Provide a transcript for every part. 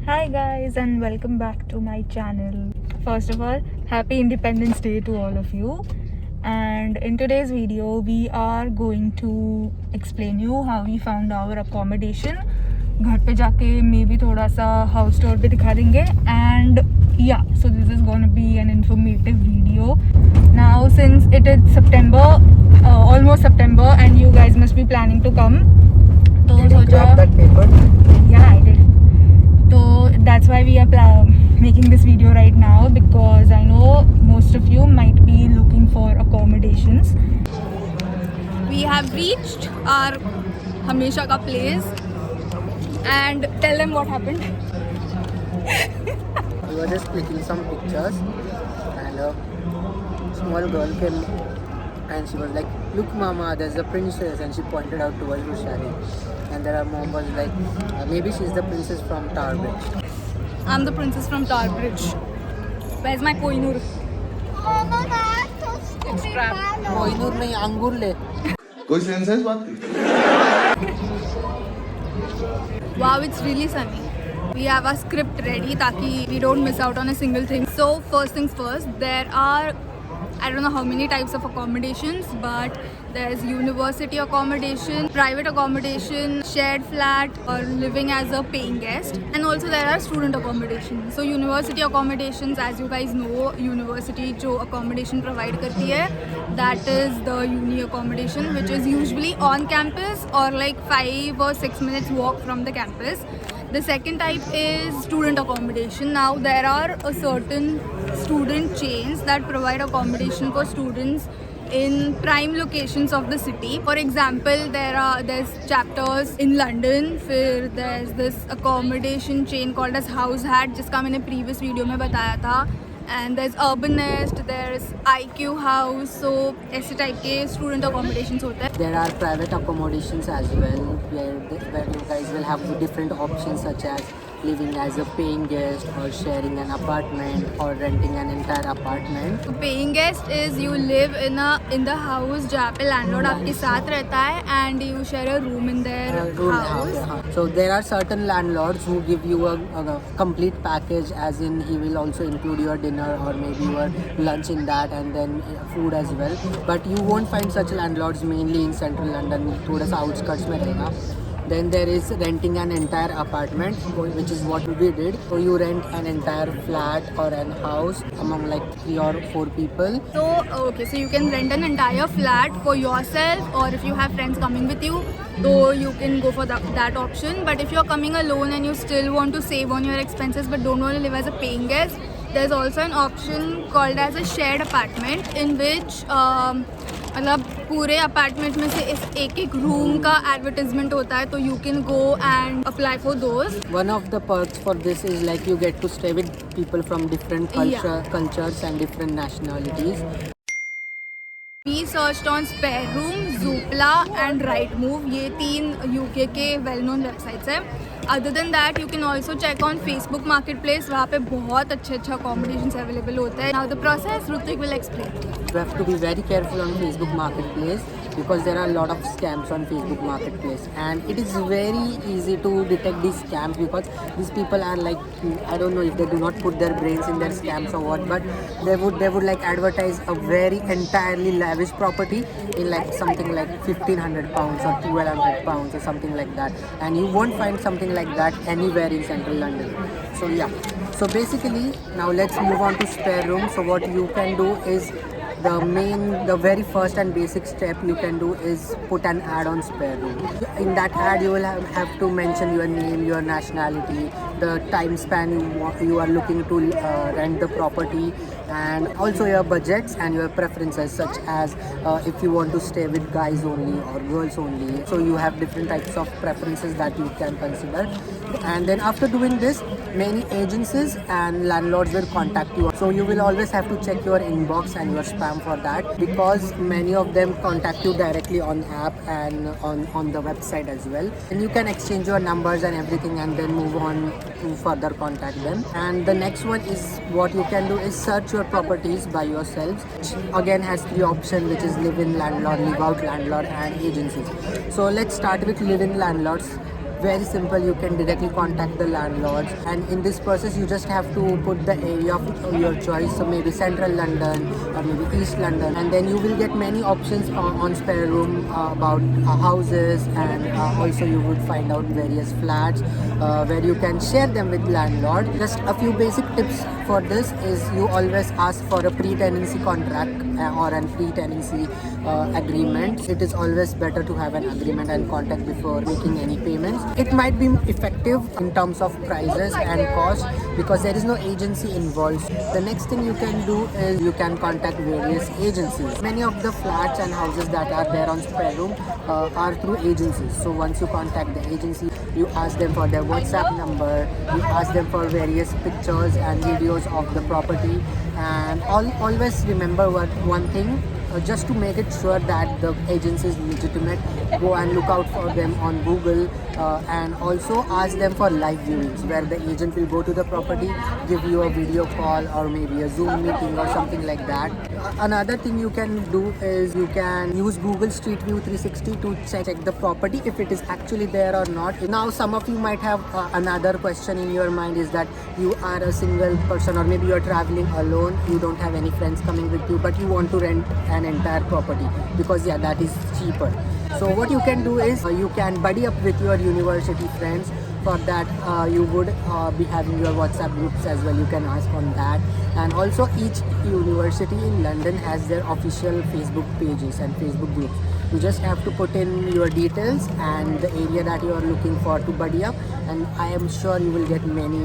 Hi guys and welcome back to my channel. First of all, happy Independence Day to all of you. And in today's video, we are going to explain you how we found our accommodation. घर पे जाके maybe थोड़ा सा house tour भी दिखा देंगे. And yeah, so this is gonna be an informative video. Now since it is September, almost September, and you guys must be planning to come. तो Did you grab that paper? Yeah, I did. So that's why we are making this video right now, because I know most of you might be looking for accommodations. We have reached our Hamesha ka place, and tell them what happened. We were just clicking some pictures and a small girl came and she was like, "Look mama, there's a princess," and she pointed out towards Rushali. And then our mom was like, "Maybe she's the princess from Tower Bridge." I'm the princess from Tower Bridge. Where's my Kohinoor? Oh no, that's so stupid. Kohinoor नहीं, अंगूर ले. कोई sense है इस बात की? Wow, it's really sunny. We have our script ready ताकि we don't miss out on a single thing. So first things first, there are, I don't know how many types of accommodations, but there's university accommodation, private accommodation, shared flat, or living as a paying guest, and also there are student accommodation. So university accommodations, as you guys know, university जो accommodation provide करती है, that is the uni accommodation, which is usually on campus or like 5 or 6 minutes walk from the campus. The second type is student accommodation. Now there are a certain student chains that provide accommodation for students in prime locations of the city. For example, there's chapters in London. फिर there's this accommodation chain called as House Hat, जिसका मैंने previous video में बताया था. And there's Urban Nest, there's IQ House. So ऐसे type के student accommodations होते हैं. There are private accommodations as well, where you guys will have different options such as living as a paying guest or sharing an apartment or renting an entire apartment. So paying guest is you live in the house जहाँ पे landlord आपके साथ रहता है, and you share a room in their house. So there are certain landlords who give you a complete package, as in he will also include your dinner or maybe your lunch in that, and then food as well. But you won't find such landlords mainly in central London, थोड़ा सा outskirts में रहेगा. Then there is renting an entire apartment, which is what we did. So you rent an entire flat or an house among like 3 or 4 people. So okay, so you can rent an entire flat for yourself, or if you have friends coming with you, so you can go for that option. But if you're coming alone and you still want to save on your expenses but don't want to live as a paying guest, there's also an option called as a shared apartment, in which मतलब पूरे apartment में से इस एक room का advertisement होता है, तो you can go and apply for those. One of the perks for this is like you get to stay with people from different cultures and different nationalities. We searched on Spare Room, Zoopla and Rightmove. ये 3 UK के well-known websites हैं. Other than that, you can also check on Facebook Marketplace. वहाँ पे बहुत अच्छे accommodations available होते हैं. Now the process, Rutik will explain. You have to be very careful on Facebook Marketplace because there are a lot of scams on Facebook Marketplace, and it is very easy to detect these scams because these people are like, I don't know if they do not put their brains in their scams or what, but they would like advertise a very entirely lavish property in like something like £1,500 or £1,200 or something like that, and you won't find something like that anywhere in central London. So yeah, so basically now let's move on to Spare Room. So what you can do is the very first and basic step you can do is put an ad on Spare Room. In that ad you will have to mention your name, your nationality, the time span you are looking to rent the property, and also your budgets and your preferences, such as if you want to stay with guys only or girls only. So you have different types of preferences that you can consider. And then after doing this, many agencies and landlords will contact you. So you will always have to check your inbox and your spam for that, because many of them contact you directly on app and on the website as well. And you can exchange your numbers and everything and then move on to further contact them. And the next one is, what you can do is search your properties by yourselves, which again has 3 options, which is live-in landlord, live-out landlord and agencies. So let's start with live-in landlords. very simple. You can directly contact the landlords, and in this process you just have to put the area of your choice, so maybe central London or maybe East London, and then you will get many options on Spare Room about houses, and also you would find out various flats where you can share them with landlord. Just a few basic tips for this is you always ask for a pre-tenancy contract or a pre-tenancy agreement. It is always better to have an agreement and contract before making any payments. It might be effective in terms of prices and cost because there is no agency involved. The next thing you can do is you can contact various agencies. Many of the flats and houses that are there on Spare Room are through agencies. So once you contact the agency, you ask them for their WhatsApp number, you ask them for various pictures and videos of the property, and always remember one thing, just to make it sure that the agency is legitimate, go and look out for them on Google, and also ask them for live viewings where the agent will go to the property, give you a video call or maybe a Zoom meeting or something like that. Another thing you can do is you can use Google Street View 360 to check the property if it is actually there or not. Now some of you might have another question in your mind is that you are a single person or maybe you are traveling alone, you don't have any friends coming with you, but you want to rent an entire property because that is cheaper. So what you can do is you can buddy up with your university friends. For that you would be having your WhatsApp groups as well. You can ask on that, and also each university in London has their official Facebook pages and Facebook groups. You just have to put in your details and the area that you are looking for to buddy up, and I am sure you will get many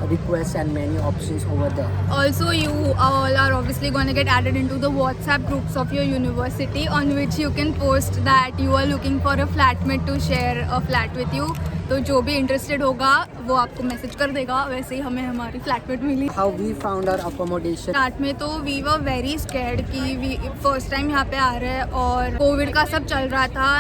requests and many options over there. Also, you all are obviously going to get added into the WhatsApp groups of your university on which you can post that you are looking for a flatmate to share a flat with you. तो जो भी interested होगा वो आपको message कर देगा. वैसे ही हमें हमारी फ्लैटमेट मिली. How we found our accommodation. Start में तो वी वर वेरी स्कैर्ड कि वी फर्स्ट टाइम यहाँ पे आ रहे हैं और कोविड का सब चल रहा था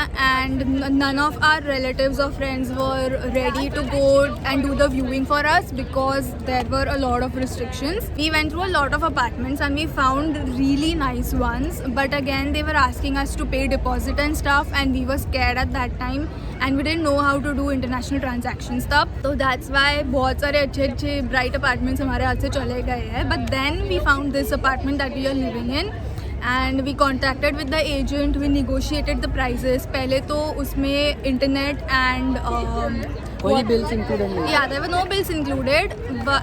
and none of our relatives और friends were ready to go and do the viewing for us because there were a lot of restrictions. We went through a lot of apartments and we found really nice ones, but again they were asking us to pay deposit and stuff and we were scared at that time and we didn't know how to do international transactions तब. So that's why बहुत सारे अच्छे bright apartments हमारे हाथ से चले गए हैं. But then we found this apartment that we are living in and we contacted with the agent. We negotiated the prices. पहले तो उसमें internet and कोई bills included नहीं. yeah, there were no bills included,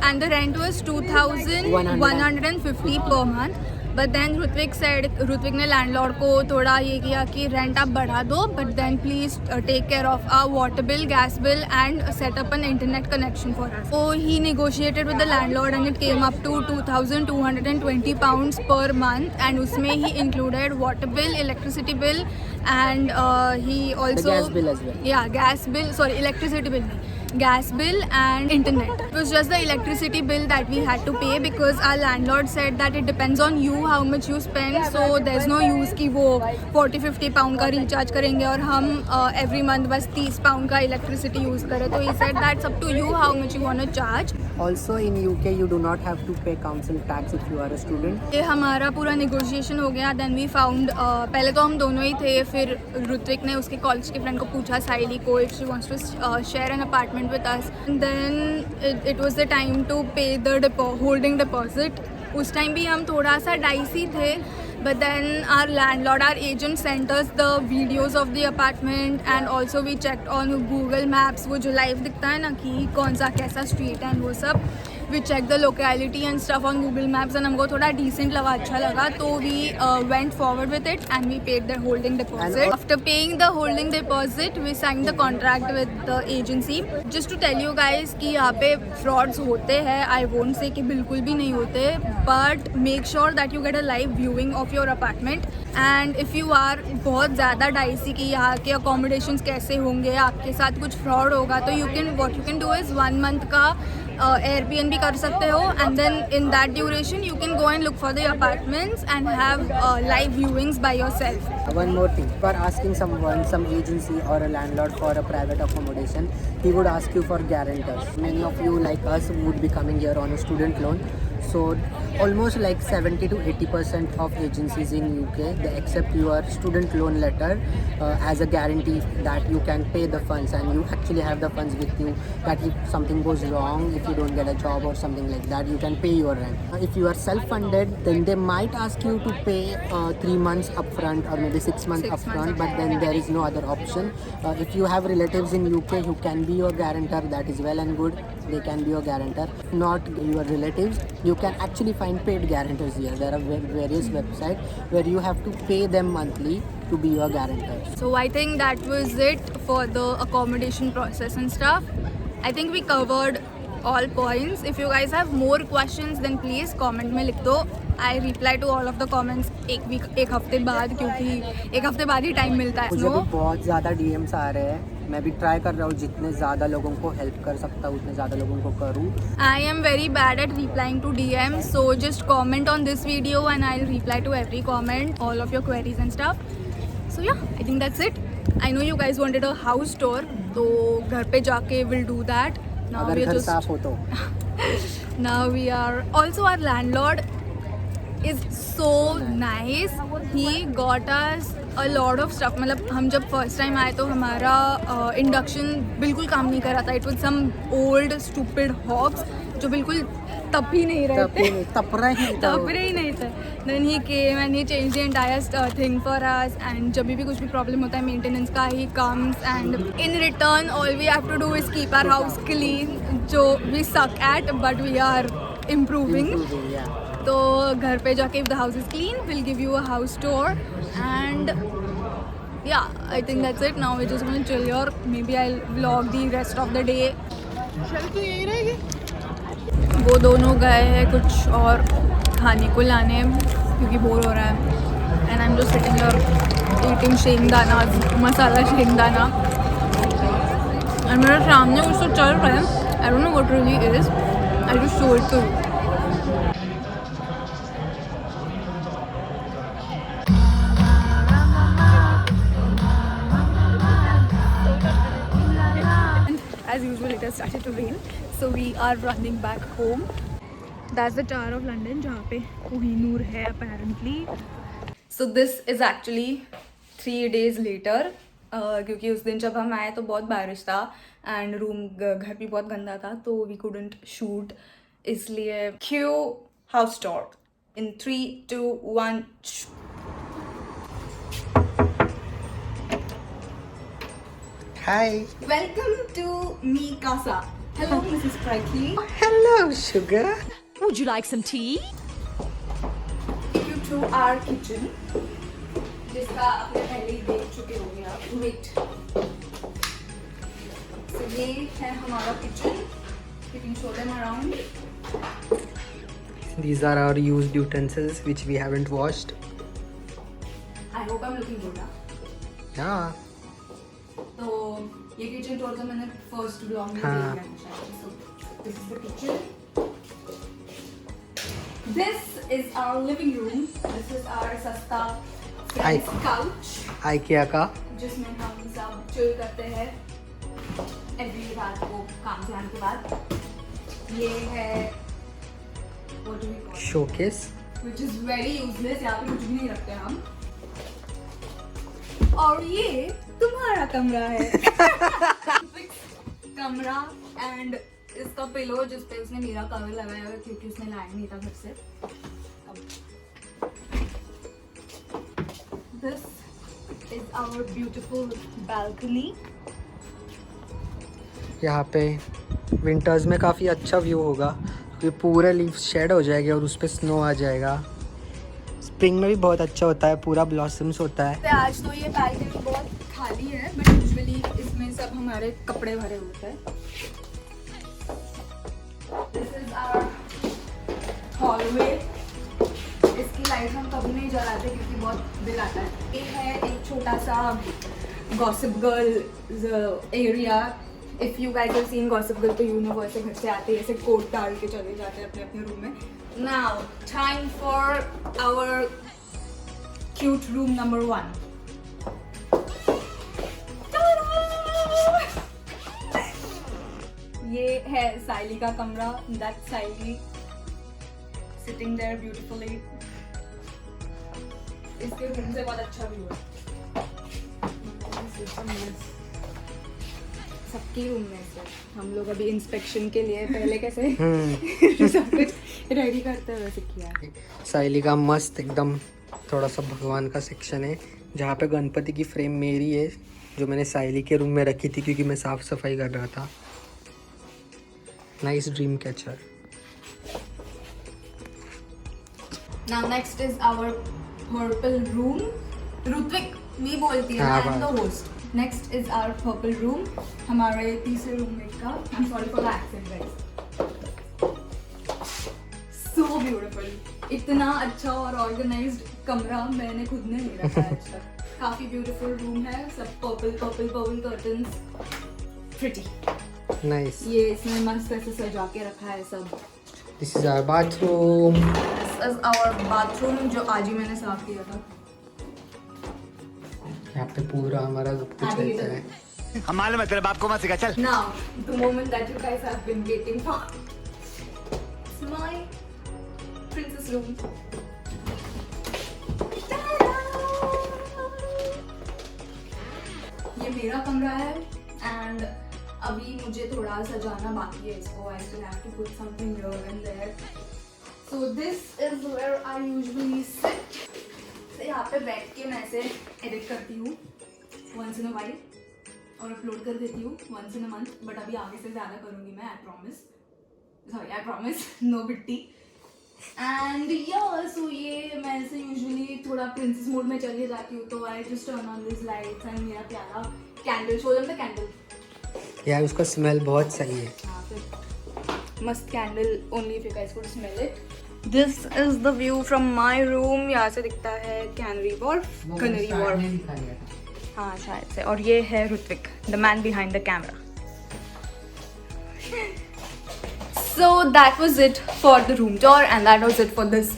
and the rent was 2,150 per month. But then Ritwik ने landlord को थोड़ा ये किया कि रेंट आप बढ़ा दो, but then please take care of our water bill, gas bill and set up an internet connection for us. So he negotiated with the landlord and it came up to £2,220 per month, and उसमें he included water bill, electricity bill and he also the gas bill as well. Yeah, gas bill, sorry, electricity bill नहीं, gas bill and internet. It was just the electricity bill that we had to pay because our landlord said that it depends on you how much you spend, so there's no use कि वो 40-50 pound का recharge करेंगे और हम every month बस 30 pound का electricity use करें. तो he said that's up to you how much you want to charge. Also in UK you do not have to pay council tax if you are a student. ये हमारा पूरा negotiation हो गया. Then we found पहले तो हम दोनों ही थे, फिर ऋत्विक ने उसके कॉलेज के फ्रेंड को पूछा साइली को if she wants to share an apartment with us. And then it was the time to pay the holding deposit. उस टाइम भी हम थोड़ा सा डाइसी थे, but then our landlord, our agent sent us the videos of the apartment and also we checked on Google Maps, वो जो live दिखता है ना कि कौन सा कैसा street है वो सब. We checked the locality and stuff on Google Maps and हमको थोड़ा decent लगा, अच्छा लगा, तो we went forward with it and we paid the holding deposit. After paying the holding deposit, we signed the contract with the agency. Just to tell you guys कि यहाँ पे frauds होते हैं, I won't say कि बिल्कुल भी नहीं होते, but make sure that you get a live viewing of your apartment. And if you are बहुत ज़्यादा dicey कि यहाँ के accommodations कैसे होंगे, आपके साथ कुछ fraud होगा, तो what you can do is 1 month का Airbnb कर सकते हो, and then in that duration you can go and look for the apartments and have live viewings by yourself. One more thing, if you are asking someone, some agency or a landlord for a private accommodation, he would ask you for guarantors. Many of you like us would be coming here on a student loan. So almost like 70 to 80% of agencies in UK, they accept your student loan letter as a guarantee that you can pay the funds and you actually have the funds with you, that if something goes wrong, if you don't get a job or something like that, you can pay your rent. If you are self-funded, then they might ask you to pay 3 months upfront or maybe 6 months upfront, but then there is no other option. If you have relatives in UK who can be your guarantor, that is well and good, they can be your guarantor. If not your relatives, you can actually find paid guarantors here. There are various websites where you have to pay them monthly to be your guarantor. So I think that was it for the accommodation process and stuff. I think we covered all points. If you guys have more questions, then please comment में लिख दो. I reply to all of the comments एक हफ्ते बाद, क्योंकि एक हफ्ते बाद ही टाइम मिलता है. मुझे भी बहुत ज़्यादा DMs आ रहे हैं. मैं भी ट्राई कर रहा हूँ जितने ज़्यादा लोगों को हेल्प कर सकता हूँ उतने ज़्यादा लोगों को करूँ. I am very bad at replying to DMs, so just comment on this video and I'll reply to every comment, all of your queries and stuff. So yeah, I think that's it. I know you guys wanted a house tour, तो घर पे जाके we'll do that. Now अगर we are घर साफ हो तो. Now we are also, our landlord is so nice. He got us a lot of stuff. मतलब हम जब फर्स्ट टाइम आए तो हमारा इंडक्शन बिल्कुल काम नहीं कर रहा था. It was some old stupid hobs जो बिल्कुल तप ही नहीं रहे थे. तप रहे ही नहीं थे. Then he came and he changed the entire thing for us. And जब भी कुछ भी प्रॉब्लम होता है मेंटेनेंस का, he comes and in return all we have to do is keep our house clean, जो we suck at but we are improving. Yeah. तो घर पे जाके if the house is clean, we'll give you a house tour. And yeah, I think that's it. Now we're just gonna chill here. Maybe I'll vlog the rest of the day. वो दोनों गए हैं कुछ और खाने को लाने क्योंकि बोर हो रहा है. And I'm just sitting here eating शेंगदाना, मसाला शेंगदाना. और मेरे सामने कुछ तो चल रहा है. I don't know what really is. I'll just show it to you. As usual, it has started to rain, so we are running back home. That's the Tower of London, जहाँ पे कोहिनूर है apparently. So this is actually 3 days later. क्योंकि उस दिन जब हम आए तो बहुत बारिश था and रूम घर भी बहुत गंदा था, तो we couldn't shoot. इसलिए cue house tour in 3, 2, 1. Hi. Welcome to Mi Casa. Hello, Mrs. Sprightly. Hello, sugar. Would you like some tea? Take you to our kitchen, जिसका आपने पहले ही देख चुके होंगे आप. Wait. So ये है हमारा kitchen. You can show them around. These are our used utensils which we haven't washed. I hope I'm looking good. Yeah. तो ये किचन टूर तो मैंने फर्स्ट ब्लॉग में हाँ. देखा है शायद. So this is the kitchen. This is our living room. This is our सस्ता friends couch, IKEA का. जिसमें हम सब चिल करते हैं एवरी रात को काम से आने के बाद. ये है what do we call it? Showcase. Which is very useless. यहाँ पे कुछ भी नहीं रखते हम. और ये तुम्हारा कमरा है. कमरा एंड इसका पिलो जिस पे उसने मेरा कवर लगाया हुआ क्योंकि उसने लाया नहीं था घर से. This is our beautiful balcony. यहाँ पे विंटर्स में काफ़ी अच्छा व्यू होगा. ये पूरे लीव्स शेड हो जाएंगे और उस पर स्नो आ जाएगा. स्प्रिंग में भी बहुत अच्छा होता है, पूरा ब्लॉसम्स होता है. आज तो ये बालकनी बहुत खाली है बट यूजुअली इसमें सब हमारे कपड़े भरे होते हैं. This is our hallway. इसकी लाइट हम कभी नहीं जलाते क्योंकि बहुत बिल आता है. ये है एक छोटा सा gossip girl area. If you guys have seen gossip girl तो यू नो वो ऐसे घर से आते हैं ऐसे कोट डाल के चले जाते हैं अपने अपने रूम में. Now time for our cute room number 1. ये है साइली का कमरा. That's Saili sitting there beautifully. इसके रूम से बहुत अच्छा व्यू है. सबके रूम में से हम लोग अभी इंस्पेक्शन के लिए पहले कैसे सब कुछ रेडी करते हुए किया. साइली का मस्त एकदम थोड़ा सा भगवान का सेक्शन है जहाँ पे गणपति की फ्रेम मेरी है जो मैंने साइली के रूम में रखी थी क्योंकि मैं साफ सफाई कर रहा था. Nice dream catcher. Now next is our purple room. Rutvik, me बोलती है, I am the host. Next is our purple room. हमारे तीसरे रूममेट का. I'm sorry for the accent, guys. So beautiful. इतना अच्छा और organized कमरा मैंने खुद ने नहीं रखा है आज तक. काफी beautiful room है. सब purple curtains. Pretty. Nice. ये इसमें मस्त ऐसे सजा के रखा है सब. This is our bathroom. This is our bathroom जो आज ही मैंने साफ किया था. यहाँ पे पूरा हमारा सब कुछ रहता है. हम मालूम है तेरे बाप को मत सिखा चल. Now, the moment that you guys have been waiting for. It's my princess room. ये मेरा कमरा है and अभी मुझे थोड़ा सजाना बाकी है इसको. I still have to put something here and there. So this is where I usually sit. यहाँ पे बैठ के मैं ऐसे एडिट करती हूँ once in a while और अपलोड कर देती हूँ once in a month. But अभी आगे से ज़्यादा करूँगी मैं. I promise. No Bitti. And yeah, so ये मैं ऐसे यूजुअली थोड़ा प्रिंसेस मोड में चली जाती हूँ तो I just turn on these lights and मेरा प्यारा candle. Show them the candle. यार उसका स्मेल बहुत सही है. हाँ फिर मस्त candle. Only if you guys could smell it. This is the view from my room. यहाँ से दिखता है कैनरी वॉर्फ, कनरी वॉर्फ. हाँ शायद से. और ये है Ritwik, the man behind the camera. So that was it for the room tour and that was it for this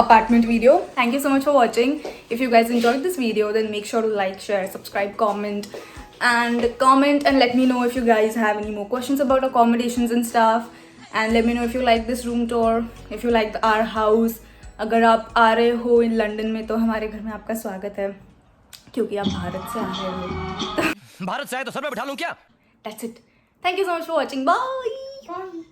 apartment video. Thank you so much for watching. If you guys enjoyed this video then make sure to like, share, subscribe, comment and let me know if you guys have any more questions about accommodations and stuff. And let me know if you like this room tour, if you like our house. अगर आप आ रहे हो in London में तो हमारे घर में आपका स्वागत है क्योंकि आप भारत से आ रहे हो. भारत से आए तो सर में बिठा लूं क्या? That's it. Thank you so much for watching. Bye.